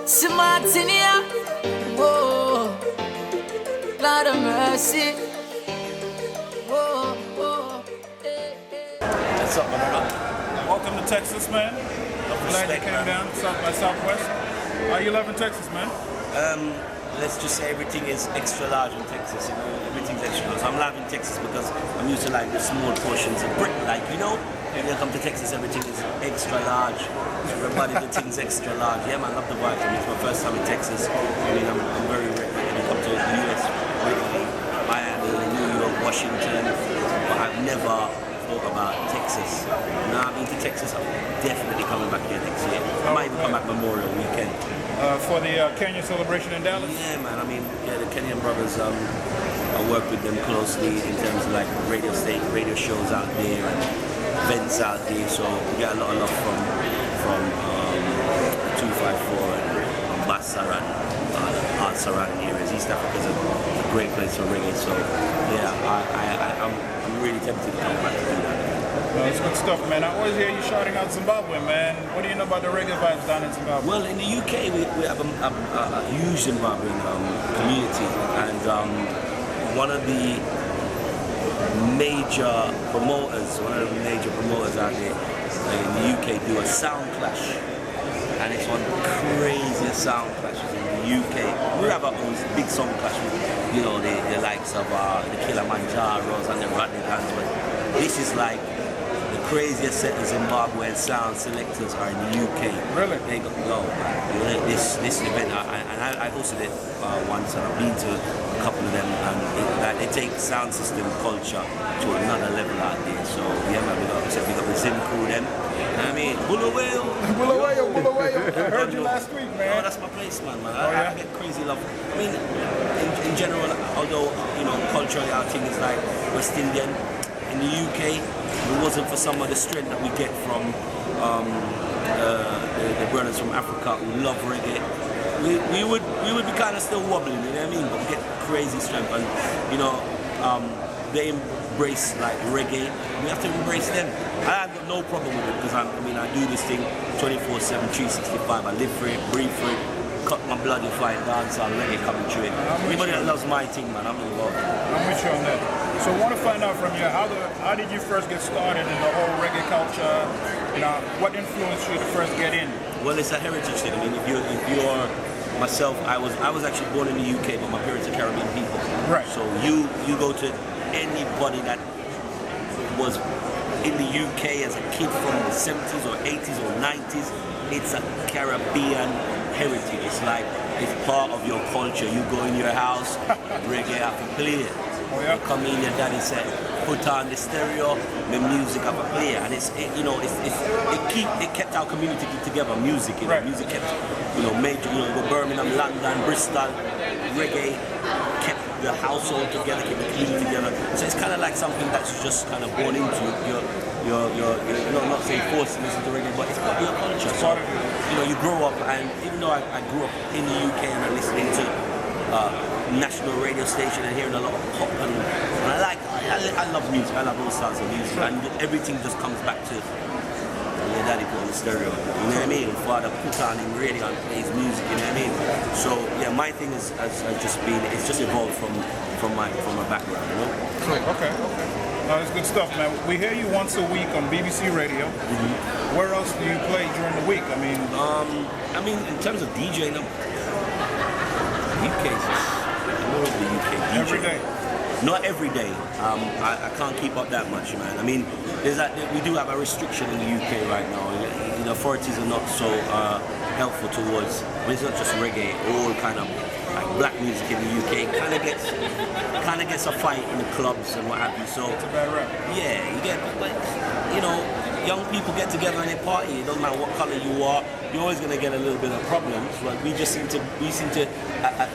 Martinia, whoa, Lord of mercy, whoa, whoa. What's up, man? Welcome to Texas, man. Glad you came down South by Southwest. How you loving Texas, man? Let's just say everything is extra large in Texas, you know, everything's extra large. I'm loving Texas because I'm used to like the small portions of Britain, like, you know, when you come to Texas, everything is extra large. Everybody do things extra large. Yeah, man, I love the vibe. I mean, it's my first time in Texas. I mean, I'm very ready to come to the US, Miami, New York, Washington, but I've never thought about Texas. Now I've been to Texas, I'm definitely coming back here next year. I might even come back Memorial Weekend. For the Kenya celebration in Dallas? Yeah, man. I mean, yeah, the Kenyan brothers, I work with them closely in terms of like radio shows out there and events out there. So we get a lot of love from 254 and Mombasa and Art surrounding areas. East Africa is a great place for reggae. So yeah, I'm really tempted to come back to do that. It's good stuff, man. I always hear you shouting out Zimbabwe, man. What do you know about the reggae vibes down in Zimbabwe? Well, in the UK, we have a huge Zimbabwean community, and one of the major promoters out there in the UK do a sound clash, and it's one of the craziest sound clashes in the UK. We have our own big song clash with, you know, the likes of the Kilimanjaros and the Rodney Guns, but this is like the craziest set of Zimbabwean sound selectors are in the UK. Really? They go, this event, I hosted it once, and I've been to a couple of them, and they take sound system culture to another level out there. So yeah, man, we got the Zim crew them. I mean, Bulawayo. I heard you last week, man. Oh, that's my place, man. I get crazy love. I mean, in general, although, you know, culturally our thing is like West Indian, in the UK, if it wasn't for some of the strength that we get from the brothers from Africa who love reggae, we would be kind of still wobbling, you know what I mean? But we get crazy strength, and you know, they embrace like reggae. We have to embrace them. I have got no problem with it because I do this thing 24/7, 365. I live for it, breathe for it. Cut my blood if I dance or reggae coming through it. Anybody that loves my thing, man, I'm in love. I'm with you on that. So I want to find out from you, how did you first get started in the whole reggae culture? You know, what influenced you to first get in? Well, it's a heritage thing. I mean, if you're myself, I was actually born in the UK, but my parents are Caribbean people. Right. So you go to anybody that was in the UK as a kid from the 70s or 80s or 90s, it's a Caribbean heritage. It's like, it's part of your culture. You go in your house, reggae have to play it. Oh, yeah. You come in, your daddy said, put on the stereo, the music have to play, and it kept our community together. Music, you know, right. Music kept, you know, major, you know, go Birmingham, London, Bristol, reggae kept the household together, kept the community together. So it's kind of like something that's just kind of born into you're not saying forced to listen to reggae, but it's part of your culture. So, you know, you grow up, and even though I grew up in the UK and I'm listening to national radio station and hearing a lot of pop, and I love music, I love all styles of music, and everything just comes back to your daddy put on the stereo, you know what I mean? Father put on him radio and plays music, you know what I mean? So yeah, my thing has just been, it's just evolved from my background, you know? Okay. No, it's good stuff, man. We hear you once a week on BBC Radio. Mm-hmm. Where else do you play during the week? I mean, in terms of DJing, UK is more of the UK DJ. Every day? Not every day. I can't keep up that much, man. I mean, we do have a restriction in the UK right now. The authorities are not so helpful towards, but it's not just reggae, all kind of like black music in the UK. Kind of gets a fight in the clubs and what have you. So it's a bad rap. Yeah, you get, like, you know, young people get together and they party. It doesn't matter what color you are. You're always going to get a little bit of problems. But we seem to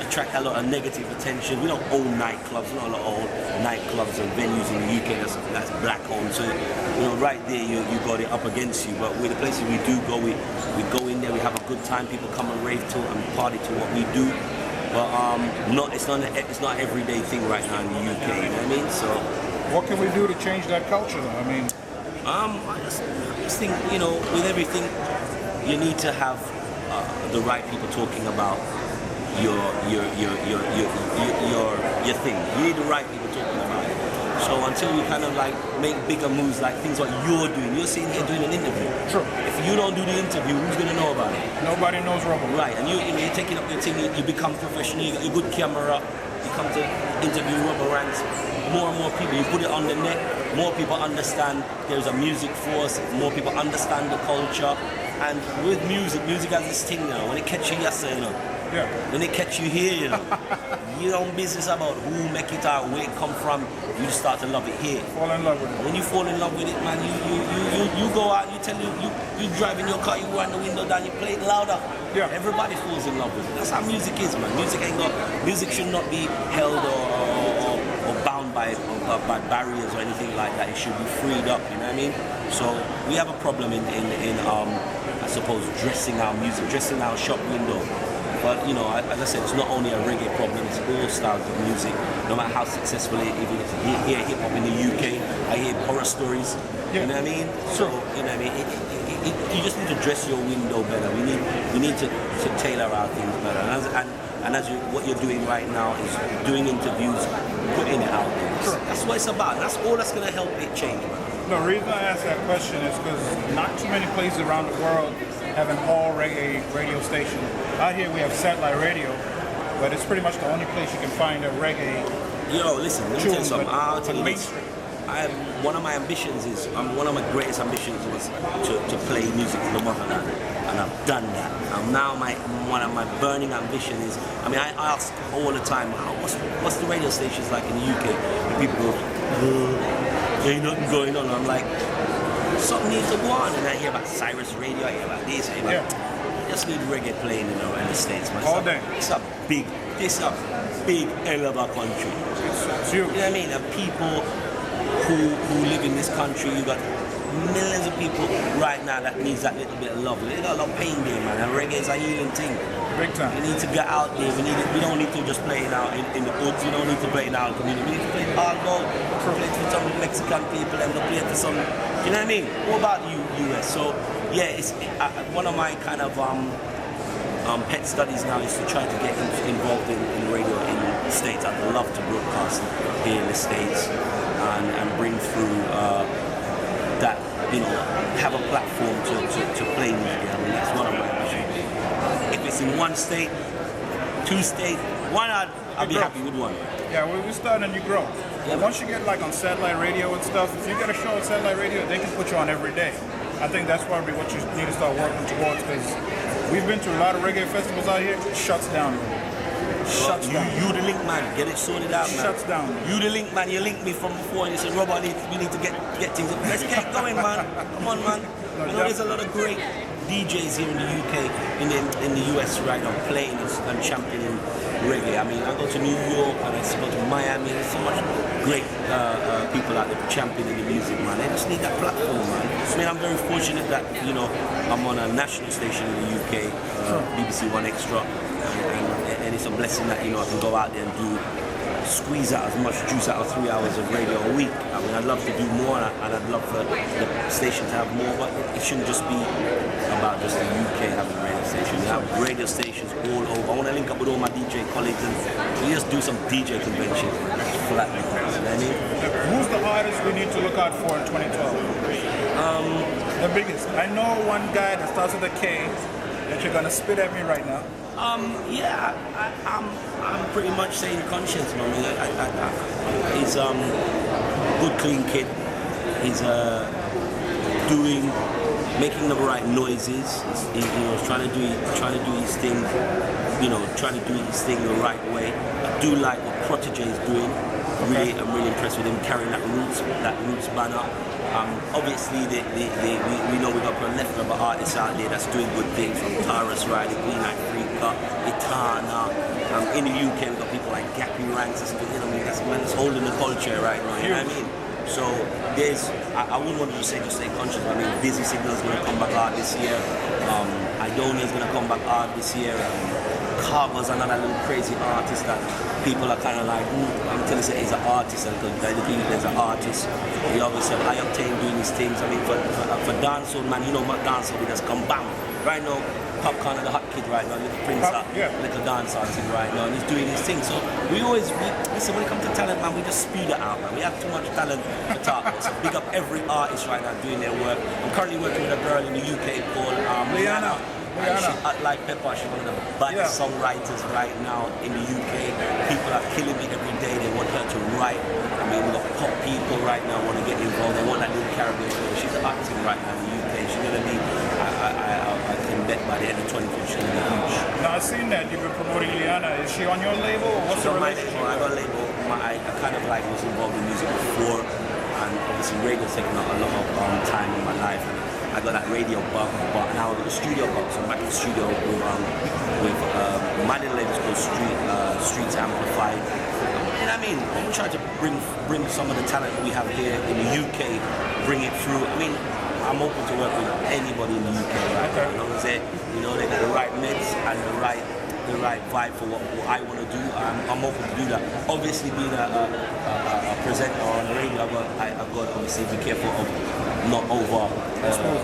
attract a lot of negative attention. We don't own nightclubs. We don't own nightclubs and venues in the UK that's black owned. So, you know, right there you got it up against you. But with the places we do go, we go in there. We have a good time. People come and rave to and party to what we do. But it's not an everyday thing right now in the UK. You know what I mean? So, what can we do to change that culture, though? I mean, I just think, you know, with everything, you need to have the right people talking about your thing. You need the right people talking about it. So until you kind of like make bigger moves, like things what you're doing, you're sitting here doing an interview. True. If you don't do the interview, who's gonna know about it? Nobody knows Robbo. Right, and you're taking up your thing, you become professional, you got your good camera, you come to interview Robbo Ranx, more and more people, you put it on the net, more people understand there's a music force, more people understand the culture, and with music has this thing now, when it catch you yesterday, you know, Yeah. when it catch you here, you know, you don't business about who make it out, where it come from, you just start to love it here. Fall in love with it. When you fall in love with it, man, you go out, you drive in your car, you wind the window down, you play it louder. Yeah. Everybody falls in love with it. That's how music is, man. Music should not be held or bound by barriers or anything like that. It should be freed up, you know what I mean? So we have a problem in I suppose dressing our music, dressing our shop window. But you know, as I said, it's not only a reggae problem, it's all styles of music. No matter how successful it is, you hear hip hop in the UK, I hear horror stories, you know what I mean? So, you know what I mean? You just need to dress your window better. We need to tailor our things better. And what you're doing right now is doing interviews, putting it out there. That's what it's about. That's all that's going to help it change, man. The reason I asked that question is because not too many places around the world have an all reggae radio station. Out here we have satellite radio, but it's pretty much the only place you can find a reggae. Yo, listen, let me tell you something. I'll tell you this. mainstream. One of my ambitions is, one of my greatest ambitions was to play music for the motherland, and I've done that. Now one of my burning ambitions is, I mean, I ask all the time, what's the radio stations like in the UK? And people go, there ain't nothing going on. I'm like, something needs to go on, and I hear about Cyrus Radio, I hear about this, I hear about just need reggae playing in the States, man. All day. It's a big hell of a country. It's huge. You know what I mean? And people who live in this country, you got millions of people right now that needs that little bit of love. They got a lot of pain there, man. And reggae is a healing thing. Big time. We need to get out there. We don't need to just play it out in the woods. We don't need to play it out in the community. We need to play it all over. Play it for some Mexican people and play it for some. You know what I mean? What about you, US? So yeah, it's one of my kind of pet studies now is to try to get involved in radio in the States. I'd love to broadcast here in the States and bring through that, you know, have a platform to play media. I mean, that's one of my ambitions. If it's in one state, two states, why not? I'll be happy with one. Yeah, we're starting to grow. Yeah. Once you get like on satellite radio and stuff, if you get a show on satellite radio, they can put you on every day. I think that's probably what you need to start working towards, because we've been to a lot of reggae festivals out here. It shuts down. Shuts down. You the link man, get it sorted out, man. Shuts down. You the link man, you linked me from before and you said, Robbo, we need to get things. Let's get going, man. Come on, man. No, you know, there's a lot of great DJs here in the UK, in the US right now, playing and championing reggae. I mean, I go to New York and I go to Miami. There's so much great people out there championing the music, man. They just need that platform, man. I mean, I'm very fortunate that, you know, I'm on a national station in the UK, BBC One Extra, and it's a blessing that, you know, I can go out there and squeeze out as much juice out of 3 hours of radio a week. I mean, I'd love to do more, and I'd love for the station to have more, but it shouldn't just be about just the UK having a radio station. We have radio stations all over. I want to link up with all my DJ colleagues and we just do some DJ conventions, flat, you know what I mean? Who's the artist we need to look out for in 2012? The biggest. I know one guy that starts with a K that you're gonna spit at me right now. Yeah, I'm pretty much saying Konshens, man. He's good, clean kid. He's making the right noises. He's trying to do his thing. You know, trying to do his thing the right way. I do like what Protege is doing. I'm really impressed with him carrying that roots banner. Obviously, we know we've got a plethora of artists out there that's doing good things, from Taurus Riley, Queen Africa, Itana. In the UK, we've got people like Gappy Ranx, that's holding the culture right now, you know what I mean? So I wouldn't want to just say Konshens, but I mean, Busy Signal's going to come back hard this year. Idonia's going to come back hard this year. CLAUB was another little crazy artist that people are kind of like, I'm telling you, he's an artist, and there's an artist. You obviously have I-Octane doing his things. I mean, for dancehall, man, you know what dancehall, we just come bam. Right now, Popcaan is the hot kid right now, little prince, little dancer thing right now, and he's doing his thing. So listen, when it comes to talent, man, we just speed it out, man. We have too much talent to talk. So big up every artist right now doing their work. I'm currently working with a girl in the UK called Liana. She like Pepper, she's one of the best songwriters right now in the UK. People are killing me every day. They want her to write. I mean, we've got pop people right now want to get involved. They want that little Caribbean feel. She's acting right now in the UK. She's going to be, I can bet by the end of 2020, she's going to be huge. Now, I've seen that you've been promoting Liana. Is she on your label? Or what's the relationship? I got a label. I kind of like was involved in music before. And obviously, Regggae's taken up a lot of time in my life. I got that radio bug, but now I've got the studio bug, so I'm back in the studio with my little label called Streets Amplified. And I mean, I'm trying to bring some of the talent that we have here in the UK, bring it through. I mean, I'm open to work with anybody in the UK, right? As long as they got the right mix and the right vibe for what I want to do, I'm open to do that. Obviously, being a presenter on the radio, I've got to obviously be careful of not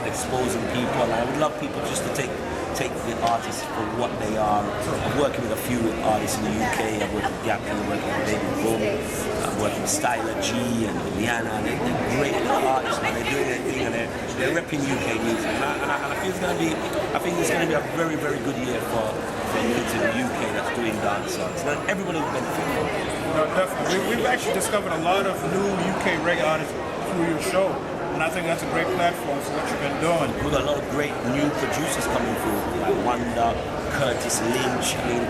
exposing people. And I would love people just to take the artists for what they are. I'm working with a few artists in the UK. I'm working with Gap, I'm working with David Robbo, I'm working with Styler G and Liana. They're great artists, man. They're doing their thing and they're repping UK music. And I think it's going to be a very, very good year for kids in the UK that's doing dance. So everybody will benefit from it. No, definitely. We've actually discovered a lot of new UK reggae artists through your show. And I think that's a great platform for what you've been doing. We've got a lot of great new producers coming through, like Wanda, Curtis Lynch. I mean,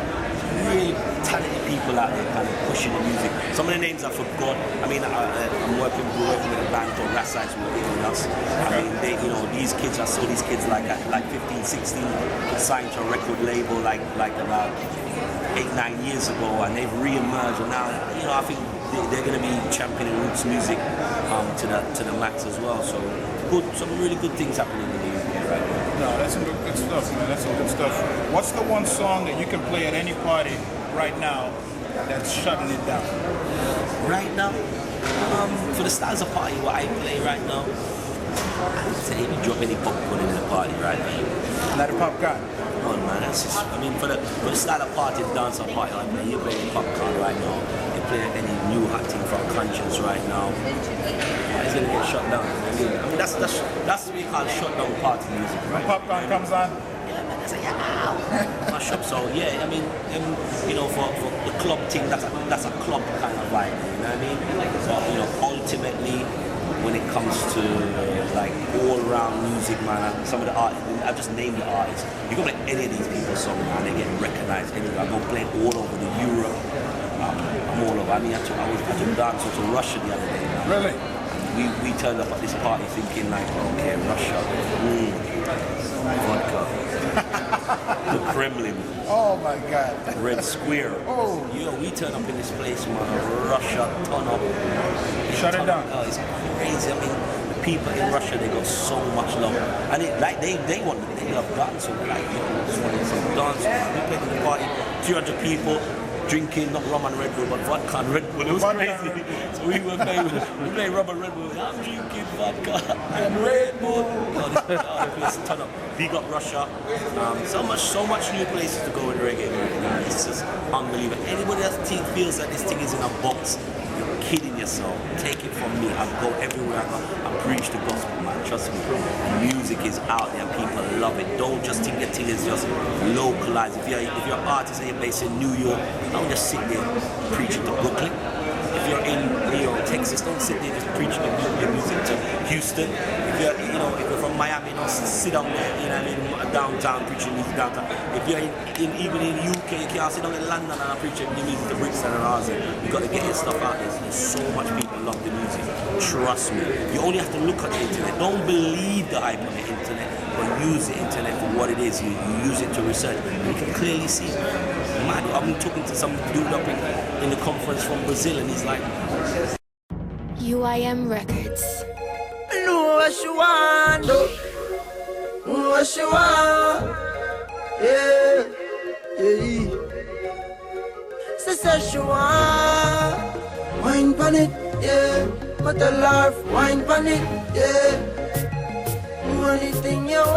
really talented people out there kind of pushing the music. Some of the names I forgot. I mean, we're working with a band called Ranx who are with us. I mean, these kids, I saw these kids like 15, 16, signed to a record label like about 8-9 years ago, and they've re-emerged. And now, I think they're going to be championing roots music to the max as well. So some really good things happening in the UK right now. No, that's some good stuff, man. That's some good stuff. What's the one song that you can play at any party right now that's shutting it down? Right now, for the styles of party, what I play right now, I would say if you drop any popcorn in the party right now. Not a Popcaan. Come on, man. That's just, I mean, for the style of party, the dance of party, I play. You're playing Popcaan right now. You're playing any new hot thing from Konshens right now. It's gonna get shut down. I mean, that's what we call shut down party music. Right? When Popcaan comes on. It's like, mash up. So yeah, I mean, for the club thing, that's a club kind of vibe. You know what I mean? But ultimately, when it comes to like all-round music, man, some of the artists, I've just named the artists. You can play any of these people's songs, man, they get recognized anywhere. I go play all over the Europe. I'm all over. I mean, I took dancehall to Russia the other day. Man. Really? We turned up at this party thinking like, okay, Russia, vodka, the Kremlin. Oh my God. Red Square. Oh. We turned up in this place, man. Russia, ton up. Shut it down. Oh, it's crazy. I mean, the people in Russia, they got so much love, and they love dance. So like, just wanted some dance. We played in the party, 300 people. Drinking not rum and Red Bull, but vodka and Red Bull. It was crazy. So we played rum and Red Bull. I'm drinking vodka and Red Bull. The place ton up. Big up Russia. So much new places to go in reggae. It's just unbelievable. Anybody that feels that this thing is in a box, you're kidding yourself. Take it from me. I go everywhere I go. I preach the gospel, man. Trust me. Music is out there. People love it. Don't just think the thing is just localized. If you're an artist and you're based in New York, don't just sit there preaching to Brooklyn. If you're in Texas, don't sit there just preaching your music to Houston. If you're from Miami, don't sit down there, downtown preaching music downtown. If you're even in UK, you can't sit down in London and preaching your music to Brixton and Arsen. You got to get your stuff out there. There's so much people love the music. Trust me. You only have to look at the internet. Don't believe the hype on the internet, but use the internet for what it is. You use it to research. You can clearly see. I'm talking to some dude up in the conference from Brazil, and he's like, UIM Records. Know what you want, know what you want, yeah. what you want. Wine pon it, yeah. But the life, wine pon it, yeah. Anything you want.